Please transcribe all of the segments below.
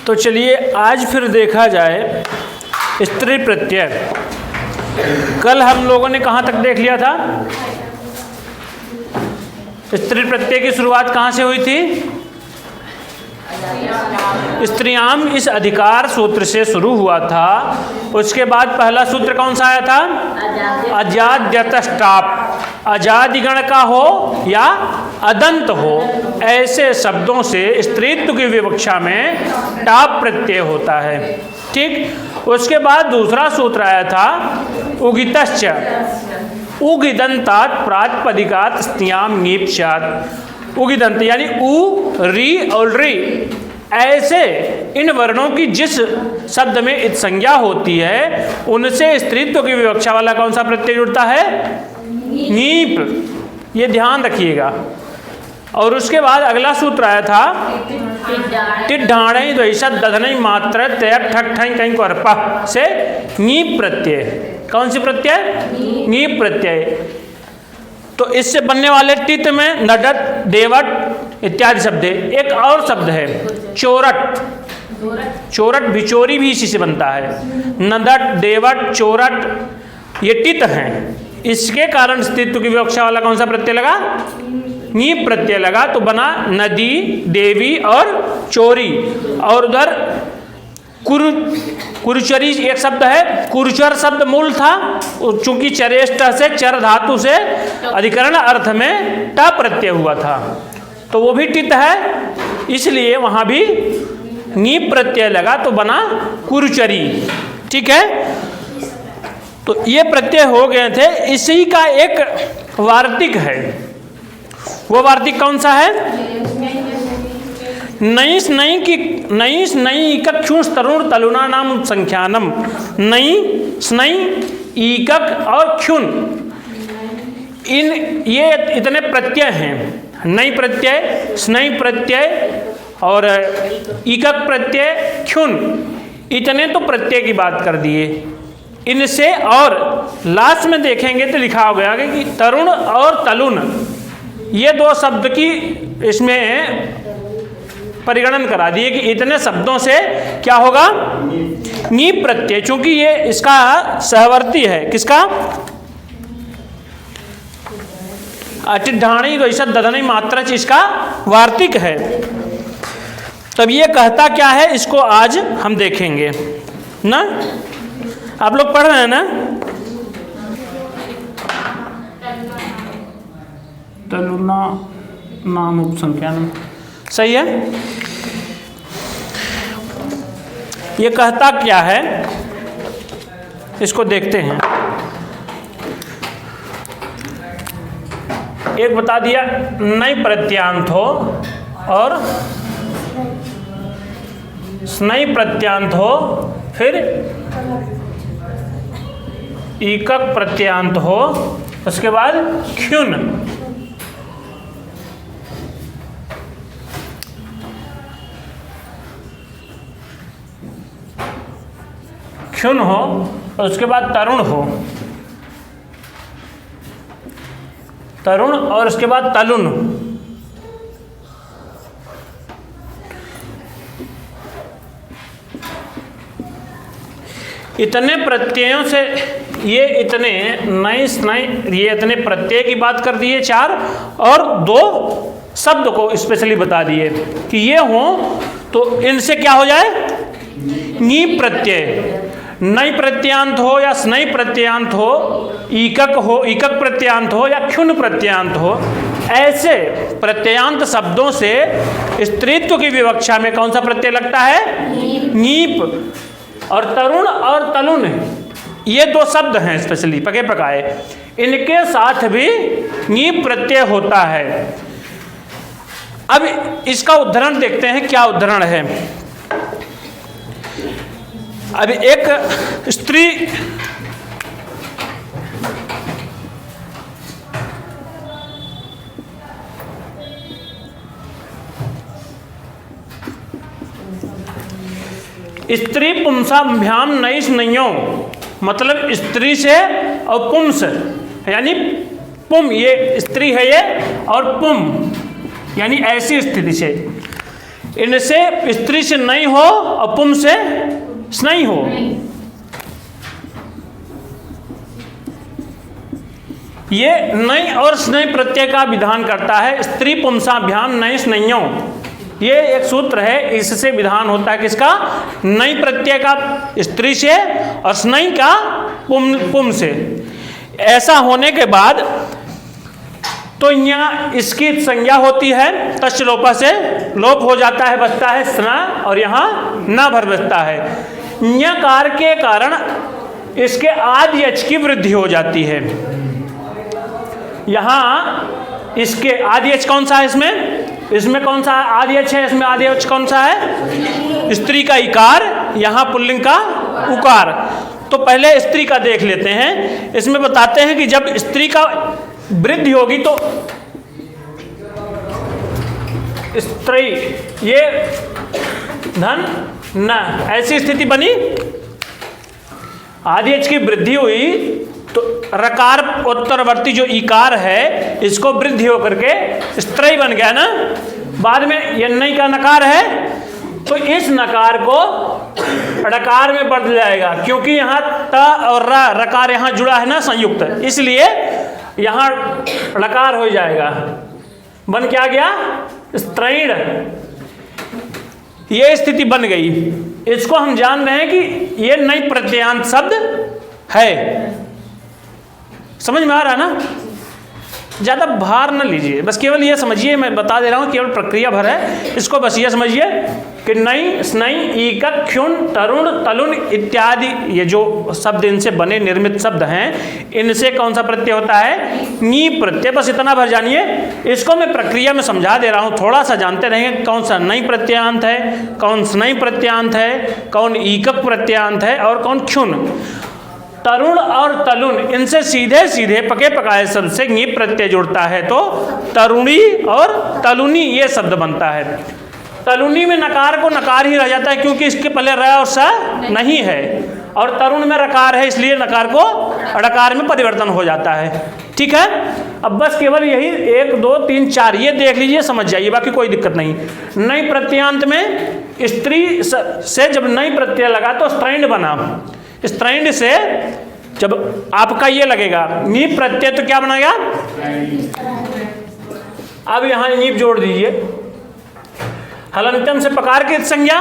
तो चलिए आज फिर देखा जाए स्त्री प्रत्यय। कल हम लोगों ने कहाँ तक देख लिया था? स्त्री प्रत्यय की शुरुआत कहाँ से हुई थी? स्त्रियाम इस अधिकार सूत्र से शुरू हुआ था। उसके बाद पहला सूत्र कौन सा आया था? अजाद्यतस्टाप। अजादिगण का हो या अदंत हो, ऐसे शब्दों से स्त्रीत्व की विवक्षा में टाप प्रत्यय होता है। ठीक। उसके बाद दूसरा सूत्र आया था उगितश्च। उगिदंतात प्रातिपदिकात स्त्रियाम नीपश्चात्। उगिदंत यानी उ, री और री, ऐसे इन वर्णों की जिस शब्द में इत संज्ञा होती है उनसे स्त्रीत्व की विवक्षा वाला कौन सा प्रत्यय जुड़ता है? नीप। ये ध्यान रखिएगा। और उसके बाद अगला सूत्र आया था टिड्ढाणे द्वैषद दधनई मात्र तैप ठक ठई कहीं कर्पा से नीप प्रत्यय। कौन सी प्रत्यय? नीप प्रत्यय। तो इससे बनने वाले टित में नडट, देवट इत्यादि शब्द है। एक और शब्द है चोरट। चोरट बिचोरी भी इसी से बनता है। नदट, देवट, चोरट ये टित हैं। इसके कारण स्त्रीत्व की विवक्षा वाला कौन सा प्रत्यय लगा? नीप प्रत्यय लगा। तो बना नदी, देवी और चोरी। और उधर कुरुचरी एक शब्द है। कुरुचर शब्द मूल था, चूंकि चरेष्ट से चर धातु से अधिकरण अर्थ में ट प्रत्यय हुआ था, तो वो भी टित है, इसलिए वहां भी नीप प्रत्यय लगा तो बना कुरुचरी। ठीक है। तो ये प्रत्यय हो गए थे। इसी का एक वार्तिक है। वो वार्तिक कौन सा है? नईस नई इकक्षुष तरुण तलुना नाम संख्यानम। नई, स्नई, ईकक और क्षुन, इन ये इतने प्रत्यय हैं। नई प्रत्यय, स्नई प्रत्यय और ईकक प्रत्यय, क्षुन, इतने तो प्रत्यय की बात कर दिए। इनसे और लास्ट में देखेंगे तो लिखा हो गया कि तरुण और तलुन ये दो शब्द की इसमें परिगणन करा दिए कि इतने शब्दों से क्या होगा? नीप प्रत्यय। चूंकि ये इसका सहवर्ती है। किसका? टिड्ढाणी द्वैषद दधनई मात्र इसका वार्तिक है। तब ये कहता क्या है इसको आज हम देखेंगे ना। आप लोग पढ़ रहे हैं ना? तलुना नाम उपसंख्यान, सही है। ये कहता क्या है इसको देखते हैं। एक बता दिया नई प्रत्यांत हो और स्नई प्रत्यांत हो, फिर ईकक प्रत्यांत हो, उसके बाद क्षुन। क्षुन हो और उसके बाद तरुण हो, तरुण और उसके बाद तलुन। इतने प्रत्ययों से ये इतने नई स्नई ये इतने प्रत्यय की बात कर दिए चार, और दो शब्द को स्पेशली बता दिए कि ये हो तो इनसे क्या हो जाए? नीप प्रत्यय। नई प्रत्यांत हो या स्नई प्रत्यांत हो, ईकक हो, ईकक प्रत्यांत हो या क्षुन प्रत्यांत हो, ऐसे प्रत्यांत शब्दों से स्त्रीत्व की विवक्षा में कौन सा प्रत्यय लगता है? नीप। और तरुण और तलुन ये दो शब्द हैं स्पेशली पके पकाए, इनके साथ भी नीप प्रत्यय होता है। अब इसका उदाहरण देखते हैं। क्या उदाहरण है? अब एक स्त्री स्त्री पुंसाभ्याम नई स्नइयों, मतलब स्त्री से और पुंस यानी पुम, ये स्त्री है ये, और पुम यानी ऐसी स्थिति से इनसे स्त्री से नहीं हो और पुम से स्नई हो। ये नई और स्नई प्रत्यय का विधान करता है। स्त्री पुंसाभ्याम नई स्नइयों, ये एक सूत्र है, इससे विधान होता है किसका? नई प्रत्यय का स्त्री से और स्नई का पुम से। ऐसा होने के बाद तो यहाँ इसकी संज्ञा होती है, तस्य लोपा से लोप हो जाता है, बचता है स्ना और यहाँ न भर बचता है। ञकार के कारण इसके आदि अच की वृद्धि हो जाती है। यहाँ इसके आदि अच कौन सा है? इसमें कौन सा आदि अच है? इसमें आदि अच कौन सा है? स्त्री का इकार, यहाँ पुल्लिंग का उकार। तो पहले स्त्री का देख लेते हैं। इसमें बताते हैं कि जब स्त्री का वृद्धि होगी तो स्त्री, ये धन न, ऐसी स्थिति बनी। आदि अच की वृद्धि हुई तो रकार उत्तरवर्ती जो इकार है इसको वृद्धि होकर के स्त्री बन गया ना। बाद में ये नई का नकार है तो इस नकार को ड़कार में बदल जाएगा, क्योंकि यहाँ त और र रकार यहाँ जुड़ा है ना संयुक्त, इसलिए यहाँ ड़कार हो जाएगा। बन क्या गया? स्त्रैण। ये स्थिति बन गई। इसको हम जान रहे हैं कि ये नई प्रत्ययांत शब्द है। समझ में आ रहा है ना? ज़्यादा भार न लीजिए, बस केवल ये समझिए, मैं बता दे रहा हूँ, केवल प्रक्रिया भर है। इसको बस ये समझिए कि नई, स्नई, ईकक, क्षुण, तरुण, तलुन इत्यादि ये जो शब्द इनसे बने निर्मित शब्द हैं, इनसे कौन सा प्रत्यय होता है? नी प्रत्यय। बस इतना भर जानिए। इसको मैं प्रक्रिया में समझा दे रहा हूँ, थोड़ा सा जानते रहेंगे कौन सा नई प्रत्ययांत है, कौन स्नई प्रत्ययांत है, कौन ईकक प्रत्ययांत है और कौन क्षुण। तरुण और तलुन, इनसे सीधे सीधे पके पकाए शब्द से नी प्रत्यय जुड़ता है तो तरुणी और तलुनी ये शब्द बनता है। तलुनी में नकार को नकार ही रह जाता है, क्योंकि इसके पहले र और स नहीं है, और तरुण में रकार है, इसलिए नकार को ड़कार में परिवर्तन हो जाता है। ठीक है, अब बस केवल यही 1 2 3 4 ये देख लीजिए, समझ जाइए, बाकी कोई दिक्कत नहीं। नई प्रत्ययांत में स्त्री से जब नई प्रत्यय लगा तो स्त्रैण बना। स्त्रैण से जब आपका ये लगेगा नी प्रत्यय तो क्या बनेगा? अब यहाँ नीप जोड़ दीजिए। हलंत्यम से पकार की संज्ञा,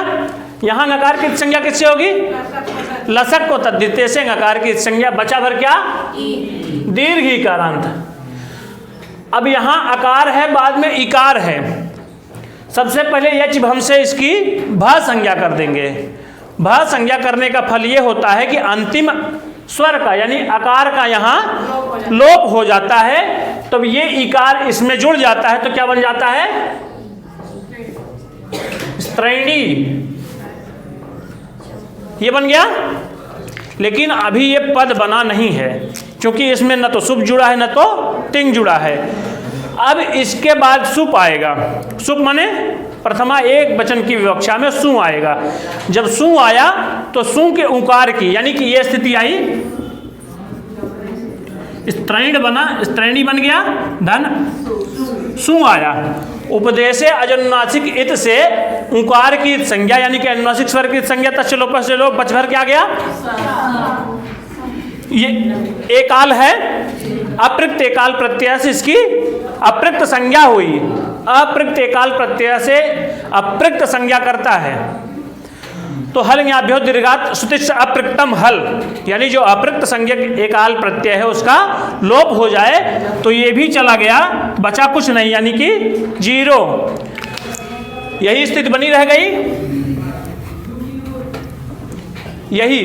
यहाँ नकार की संज्ञा किससे होगी? लसक को तद्धिते से नकार की संज्ञा, बचा भर क्या? दीर्घ इकारांत। अब यहाँ अकार है, बाद में इकार है। सबसे पहले यच भम से इसकी भ संज्ञा कर देंगे। भ संज्ञा करने का फल ये होता है कि अंतिम स्वर का यानी अकार का यहाँ लोप हो जाता है, तब ये इकार इसमें जुड़ जाता है तो क्या बन जाता है? स्त्रैणी। ये बन गया। लेकिन अभी ये पद बना नहीं है, क्योंकि इसमें न तो सुप जुड़ा है न तो तिंग जुड़ा है। अब इसके बाद सुप आएगा। सुप माने प्रथमा एक वचन की विवक्षा में सु आएगा। जब सु आया तो सु के उकार की यानी कि ये स्थिति आई, स्त्रैण बना, स्त्रैणी बन गया, धन सु आया। उपदेशे अजनुनासिक इत से उकार की संज्ञा यानी कि अनुनासिक स्वर की संज्ञा तस्य लोप से लोप बच भर क्या गया? ये एकाल है, अपृक्त एकाल प्रत्यय से इसकी अपृक्त संज्ञा हुई। अपृक्त एकाल प्रत्यय से अपृक्त संज्ञा करता है तो हल ज्ञाभ्यो दीर्घात सुतिष्ठ अपृक्तम हल, यानी जो अपृक्त संज्ञक एकाल प्रत्यय है उसका लोप हो जाए तो ये भी चला गया, बचा कुछ नहीं, यानी कि 0। यही स्थिति बनी रह गई। यही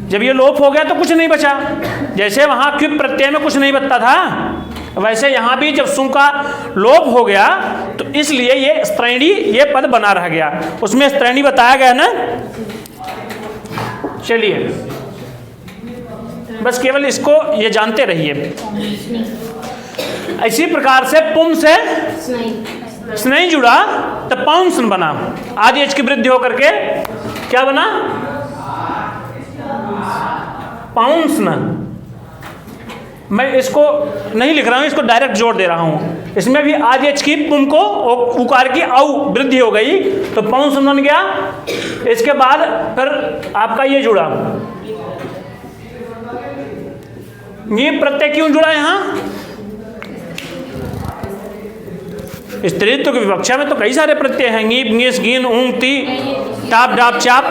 जब ये लोप हो गया तो कुछ नहीं बचा। जैसे वहां क्विप प्रत्यय में कुछ नहीं बचता था, वैसे यहाँ भी जब सु का लोप हो गया तो इसलिए ये स्त्रैणी ये पद बना रह गया। उसमें स्त्रैणी बताया गया ना। चलिए बस केवल इसको ये जानते रहिए। इसी प्रकार से पुम से स्नेह जुड़ा तो पाउंसन बना। आदि एच की वृद्धि होकर के क्या बना? पाउंसन। मैं इसको नहीं लिख रहा हूँ, इसको डायरेक्ट जोड़ दे रहा हूँ। इसमें भी आदि एच की पुम को उकार की औ वृद्धि हो गई तो पौंस बन गया। इसके बाद फिर आपका ये जुड़ा, ये प्रत्यय क्यों जुड़ा यहाँ? स्त्रीत्व की विवक्षा में तो कई सारे प्रत्यय हैं, ङीप ङीस ङीन ऊंग ती टाप डाप चाप,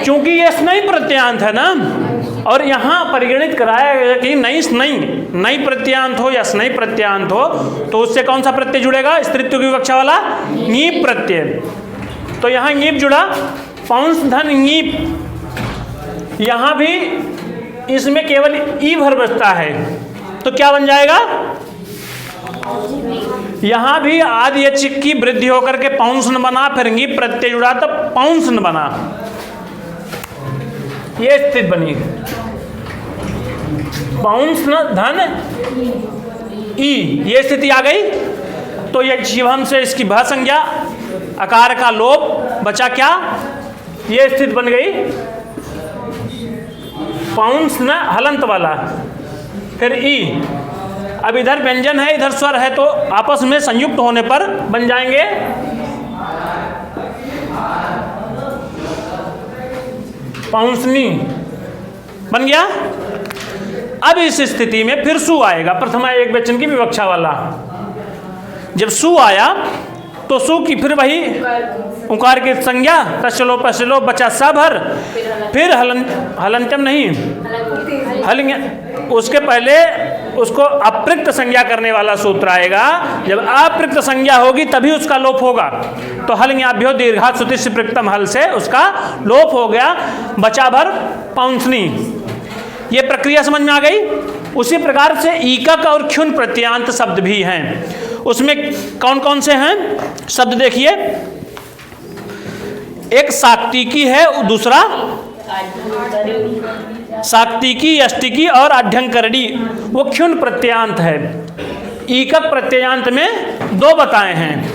क्योंकि ये स्नई प्रत्यांत है ना। और यहाँ परिगणित कराया गया कि नई स्नई, नई प्रत्यांत हो या स्नई प्रत्यांत हो तो उससे कौन सा प्रत्यय जुड़ेगा? स्त्रीत्व की विवक्षा वाला ङीप प्रत्यय। तो यहाँ ङीप जुड़ा, पौंस धन ङीप। यहाँ भी इसमें केवल ई भर बचता है तो क्या बन जाएगा? यहाँ भी आदि एच की वृद्धि होकर के पौंसन बना, फिर ङीप प्रत्यय जुड़ा तो पौंसन बना, ये स्थिति बनी। पौंसन धन ई, ये स्थिति आ गई। तो ये जीवम से इसकी भ संज्ञा, अकार का लोप, बचा क्या? ये स्थिति बन गई पौंस न हलंत वाला, फिर ई। अब इधर व्यंजन है, इधर स्वर है, तो आपस में संयुक्त होने पर बन जाएंगे पौंसनी, बन गया। अब इस स्थिति में फिर सु आएगा, प्रथमा एक वचन की विवक्षा वाला। जब सु आया तो सु की फिर वही उकार की संज्ञा, तस्लो पसलो बचा सा भर, फिर हलंत्यम नहीं हलिंग, उसके पहले उसको अप्रिक्त संज्ञा करने वाला सूत्र आएगा। जब अप्रिक्त संज्ञा होगी तभी उसका लोप होगा। तो हलिंग्याभ्यो दीर्घात् सुतिस्य प्रिक्तम हल से उसका लोप हो गया, बचा भर पौंसनी। ये प्रक्रिया समझ में आ गई। उसी प्रकार से ईकक और क्षुन प्रत्यांत शब्द भी हैं। उसमें कौन कौन से हैं शब्द देखिए, एक साक्तिकी है, दूसरा साक्तिकी, यष्टिकी और अढ्यंकरणी, वो क्षुन प्रत्यांत है। ईकक प्रत्यांत में दो बताए हैं,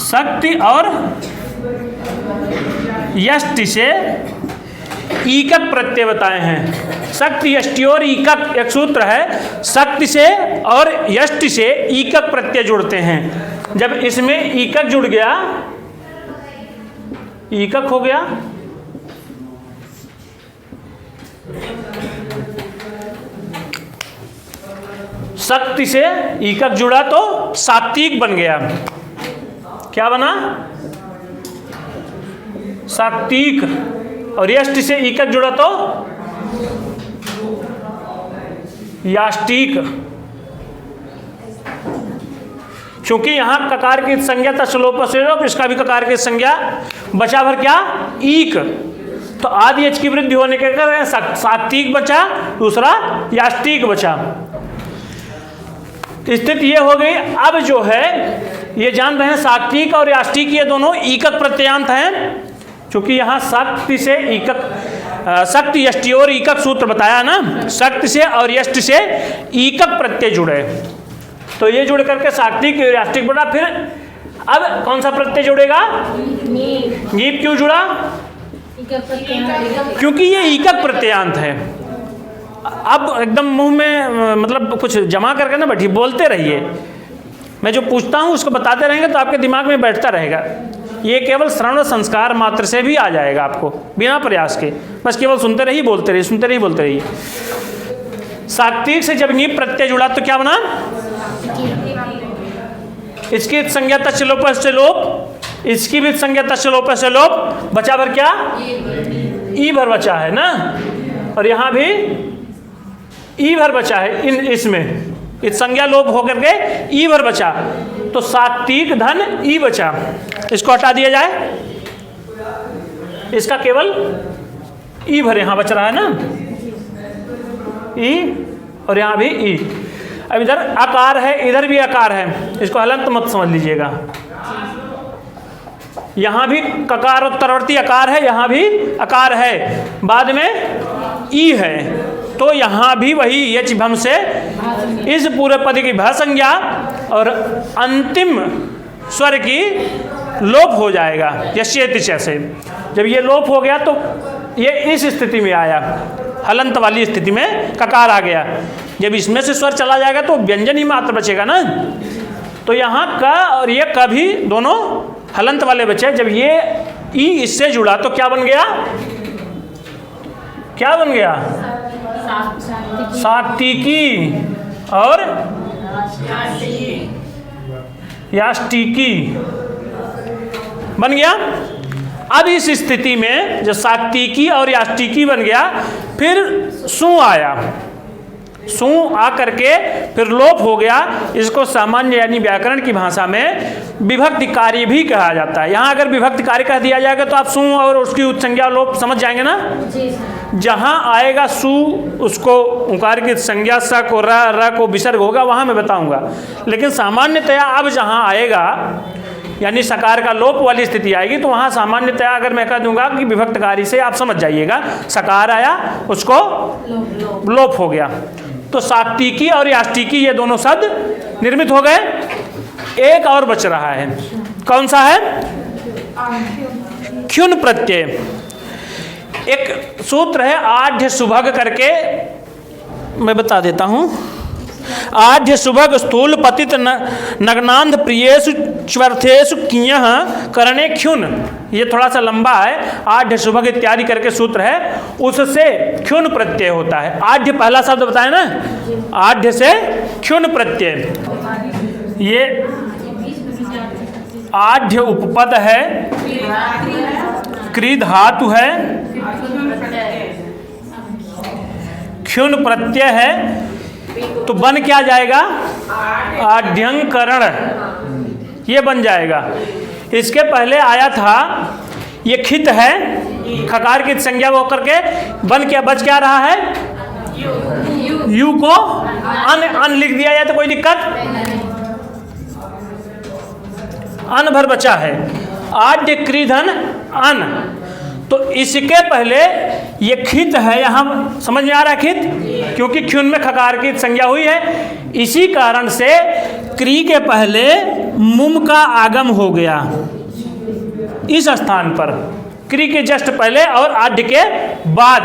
शक्ति और यष्टि से ईकक प्रत्यय बताए हैं। शक्ति यष्टि और ईकक एक सूत्र है, शक्ति से और यष्टि से ईकक प्रत्यय जुड़ते हैं। जब इसमें ईकक जुड़ गया, ईकक हो गया, शक्ति से ईकक जुड़ा तो सात्विक बन गया। क्या बना? सात्विक। और यष्टि से ईकक जुड़ा तो याष्टिक। क्योंकि यहां ककार की संज्ञा तस्लोप से लोप, इसका भी ककार की संज्ञा, बचा भर क्या? ईक। तो आदि एच की वृद्धि होने के कारण सात्विक बचा, दूसरा याष्टिक बचा। स्थिति ये हो गई। अब जो है ये जान रहे हैं सात्विक और याष्टिक ये दोनों ईकक प्रत्यांत हैं। क्योंकि यहाँ शक्ति से ईकक, शक्ति यष्टि और ईकक सूत्र बताया ना, शक्ति से और यष्टि से ईकक प्रत्यय जुड़े, तो ये जुड़ करके सात्विक और याष्टिक बना। फिर अब कौन सा प्रत्यय जुड़ेगा? ङीप। क्यों जुड़ा? क्योंकि ये ईकक प्रत्यांत है। अब एकदम मुंह में मतलब कुछ जमा करके ना बैठिए, बोलते रहिए। मैं जो पूछता हूँ उसको बताते रहेंगे तो आपके दिमाग में बैठता रहेगा। ये केवल श्रवण संस्कार मात्र से भी आ जाएगा आपको, बिना प्रयास के। बस केवल सुनते रहिए, बोलते रहिए, सुनते रहिए, बोलते रहिए। सात्विक से जब ङीप प्रत्यय जुड़ा तो क्या बना? इसकी संज्ञा तस्य लोप से लोप, इसकी भी संज्ञा तस्य लोप से लोप, बचा भर क्या? ई भर बचा है ना। और यहाँ भी ई भर बचा है, इन इसमें इस संज्ञा लोप होकर के ई भर बचा, तो सात्विक धन ई बचा। इसको हटा दिया जाए, इसका केवल ई भर यहां बच रहा है ना, ई, और यहां भी ई। अब इधर आकार है, इधर भी आकार है, इसको हलंत मत समझ लीजिएगा। यहां भी ककार उत्तरवर्ती आकार है, यहां भी आकार है, बाद में ई है, तो यहां भी वही यच भम से इस पूरे पद की भ संज्ञा और अंतिम स्वर की लोप हो जाएगा यश्येति से। जब ये लोप हो गया तो ये इस स्थिति में आया, हलंत वाली स्थिति में ककार आ गया। जब इसमें से स्वर चला जाएगा तो व्यंजन ही मात्र बचेगा ना। तो यहाँ क और ये क भी दोनों हलंत वाले बचे। जब ये ई इससे जुड़ा तो क्या बन गया, क्या बन गया, सात्विकी और याष्टिकी बन गया। अब इस स्थिति में जो सात्विकी और याष्टिकी बन गया, फिर सु आया, सु आ करके फिर लोप हो गया। इसको सामान्य यानी व्याकरण की भाषा में विभक्ति कार्य भी कहा जाता है। यहाँ अगर विभक्ति कार्य कह दिया जाएगा तो आप सु और उसकी उत्संज्ञा लोप समझ जाएंगे ना। जहाँ आएगा सु, उसको उकार की संज्ञा स को र को विसर्ग होगा, वहाँ मैं बताऊँगा। लेकिन सामान्यतया अब जहाँ आएगा यानी सकार का लोप वाली स्थिति आएगी तो वहाँ सामान्यतया अगर मैं कह दूंगा कि विभक्तकारी से आप समझ जाइएगा, सकार आया उसको लोप हो गया। तो सात्विकी और याष्टिकी ये दोनों शब्द निर्मित हो गए। एक और बच रहा है, कौन सा है, ख्युन प्रत्यय। एक सूत्र है आढ्य सुभग करके, मैं बता देता हूँ। आढ्य सुभग स्थूल पतित नग्नांध प्रियेषु च्वर्थेषु कियः करणे ख्युन। ये थोड़ा सा लंबा है, आढ्य सुभग इत्यादि करके सूत्र है, उससे ख्युन प्रत्यय होता है। आढ्य पहला शब्द बताए ना, आढ्य से ख्युन प्रत्यय। ये आढ्य उपपद है, क्री धातु है, ख्युन प्रत्यय है, तो बन क्या जाएगा, आढ्यंकरण, ये बन जाएगा। इसके पहले आया था ये खित है, खकार की संज्ञा वो करके बन क्या बच क्या रहा है, यू को अन लिख दिया जाए तो कोई दिक्कत, अन भर बचा है, आढ्य क्रीधन अन। तो इसके पहले ये खित है, यहाँ समझ में आ रहा है खित, क्योंकि ख्युन में खकार की संज्ञा हुई है। इसी कारण से क्री के पहले मुम का आगम हो गया इस स्थान पर, क्री के जस्ट पहले और आढ्य के बाद।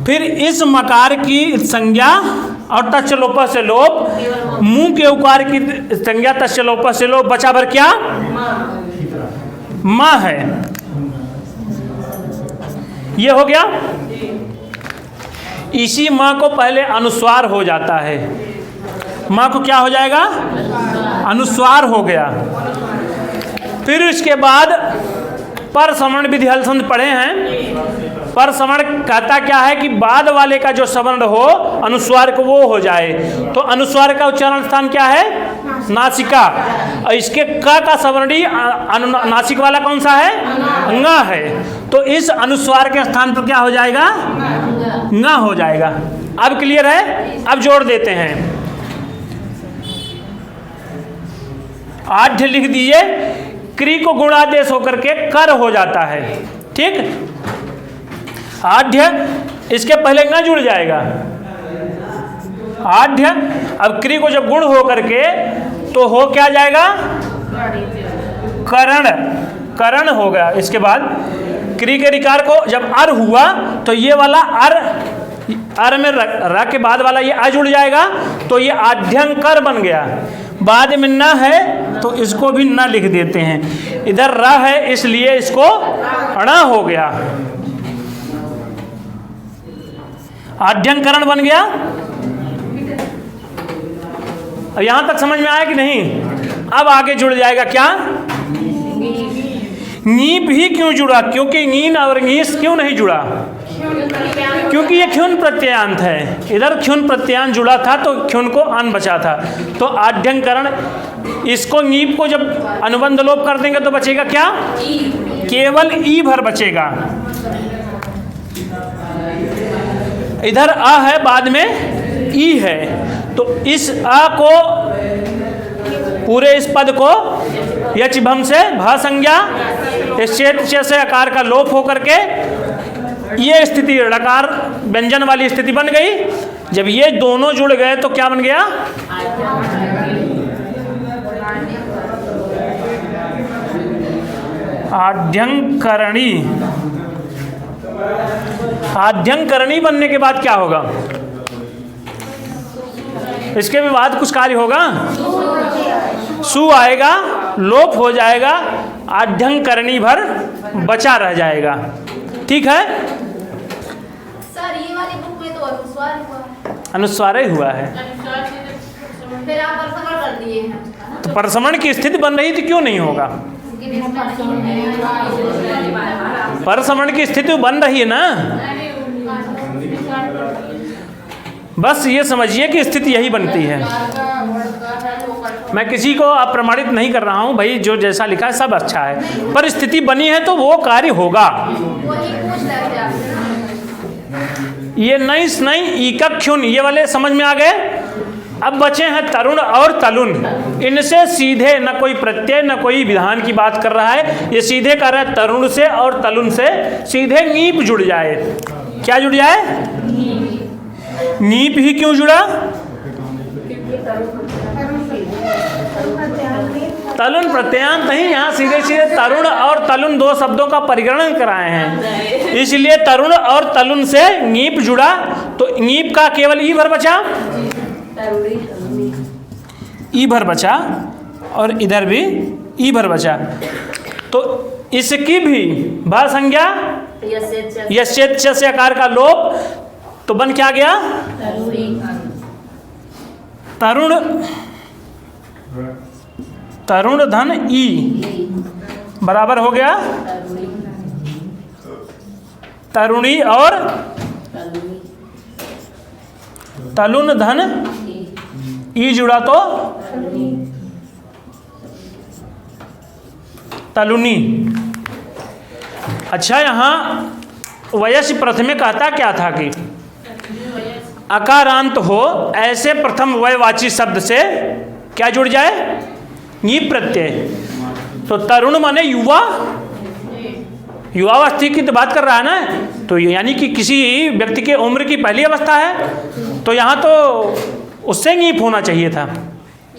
फिर इस मकार की संज्ञा और तच्च लोप से लोप, मुंह के उकार की संज्ञा तच्च लोप से लोप, बचा भर क्या, माँ है, ये हो गया। इसी माँ को पहले अनुस्वार हो जाता है, माँ को क्या हो जाएगा, अनुस्वार हो गया। फिर इसके बाद पर समण विधि हलसंध पढ़े हैं। पर समण कहता क्या है कि बाद वाले का जो सवर्ण हो अनुस्वार को वो हो जाए, तो अनुस्वार का उच्चारण स्थान क्या है, नासिका। और इसके का सवर्णी नासिक वाला कौन सा है, ङ है। तो इस अनुस्वार के स्थान पर क्या हो जाएगा, ङ हो जाएगा। अब क्लियर है, अब जोड़ देते हैं। आढ्य लिख दीजिए, क्री को गुणादेश होकर के कर हो जाता है, ठीक। आढ्य इसके पहले ङ जुड़ जाएगा, आढ्य। अब क्री को जब गुण हो करके तो हो क्या जाएगा, करण, करण हो गया। इसके बाद क्री के रिकार को जब अर हुआ तो ये वाला अर, अर में र के बाद वाला ये आ जुड़ जाएगा, तो ये आढ्यंकर बन गया। बाद में न है तो इसको भी न लिख देते हैं, इधर र है इसलिए इसको अण हो गया, आढ्यंकरण बन गया। अब यहां तक समझ में आया कि नहीं। अब आगे जुड़ जाएगा क्या, नीप ही क्यों जुड़ा, क्योंकि नीन और नीस क्यों नहीं जुड़ा, क्योंकि ये ख्युन प्रत्ययांत है। इधर ख्युन प्रत्ययांत जुड़ा था तो ख्युन को अन बचा था, तो आढ्यंकरण। इसको नीप को जब अनुबंध लोप कर देंगे तो बचेगा क्या, केवल ई भर बचेगा। इधर अ है, बाद में ई है, तो इस अ को पूरे इस पद को यच भम से भ संज्ञा, इस क्षेत्र से आकार का लोप होकर के ये स्थिति ऋकार व्यंजन वाली स्थिति बन गई। जब ये दोनों जुड़ गए तो क्या बन गया, आद्यंकरणी। आद्यंकरणी बनने के बाद क्या होगा? इसके भी बाद कुछ कार्य होगा, सु आएगा, लोप हो जाएगा, आद्यंकरणी भर बचा रह जाएगा। ठीक है, सर ये वाली बुक में तो अनुस्वार हुआ है। अनुस्वार ही हुआ है, फिर आप परसमण कर दिए हैं। तो परसमण की स्थिति बन रही थी, क्यों नहीं होगा? परसमण की स्थिति बन रही है ना, बस ये समझिए कि स्थिति यही बनती है। मैं किसी को अप्रमाणित नहीं कर रहा हूँ भाई, जो जैसा लिखा है सब अच्छा है, पर स्थिति बनी है तो वो कार्य होगा। ये नैस नहीं ईकक क्षुन, ये वाले समझ में आ गए। अब बचे हैं तरुण और तलुन। इनसे सीधे न कोई प्रत्यय न कोई विधान की बात कर रहा है, ये सीधे कर रहा है तरुण से और तलुन से सीधे नीप जुड़ जाए। क्या जुड़ जाए? नीप ही क्यों जुड़ा? तलुन प्रत्यांत नहीं, यहाँ सीधे सीधे तरुण और तलुन दो शब्दों का परिगणन कराए हैं, इसलिए तरुण और तलुन से नीप जुड़ा, तो नीप का केवल ई भर बचा, ई भर बचा, और इधर भी ई भर बचा। तो इसकी भी भा संज्ञा यस्येत से आकार का लोप, तो बन क्या गया? तरुण, तरुण धन ई बराबर हो गया तरुणी और तलुन धन ई जुड़ा तो तलुनी। अच्छा, यहाँ वयस प्रथमे कहता क्या था कि अकारांत हो ऐसे प्रथम वयवाची शब्द से क्या जुड़ जाए? नीप प्रत्यय। तो तरुण माने युवा, युवावस्था की तो बात कर रहा है ना, तो यानी कि किसी व्यक्ति के उम्र की पहली अवस्था है, तो यहाँ तो उससे नीप होना चाहिए था,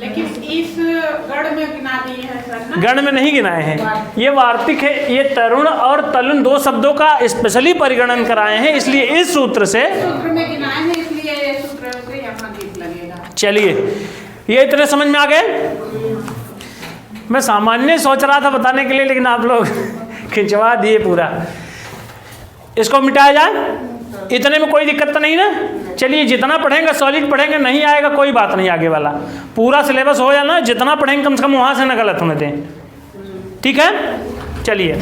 लेकिन इस गण में गिना दिए हैं सर ना? गण में नहीं गिनाए हैं, ये वार्तिक है। ये तरुण और तलुन दो शब्दों का स्पेशली परिगणन कराए हैं, इसलिए इस सूत्र से सूत्र में गिनाए हैं, इसलिए ये सूत्र से यहाँ दीप लगेगा। चलिए, ये इतने समझ में आ गए। मैं सामान्य सोच रहा था बताने के लिए, लेकिन आप लोग खिंचवा दिए पूरा। इसको मिटाया जाए, इतने में कोई दिक्कत तो नहीं ना? चलिए, जितना पढ़ेंगे सॉलिड पढ़ेंगे, नहीं आएगा कोई बात नहीं, आगे वाला पूरा सिलेबस हो जाना, जितना पढ़ेंगे कम से कम वहाँ से ना गलत होने दें। ठीक है, चलिए।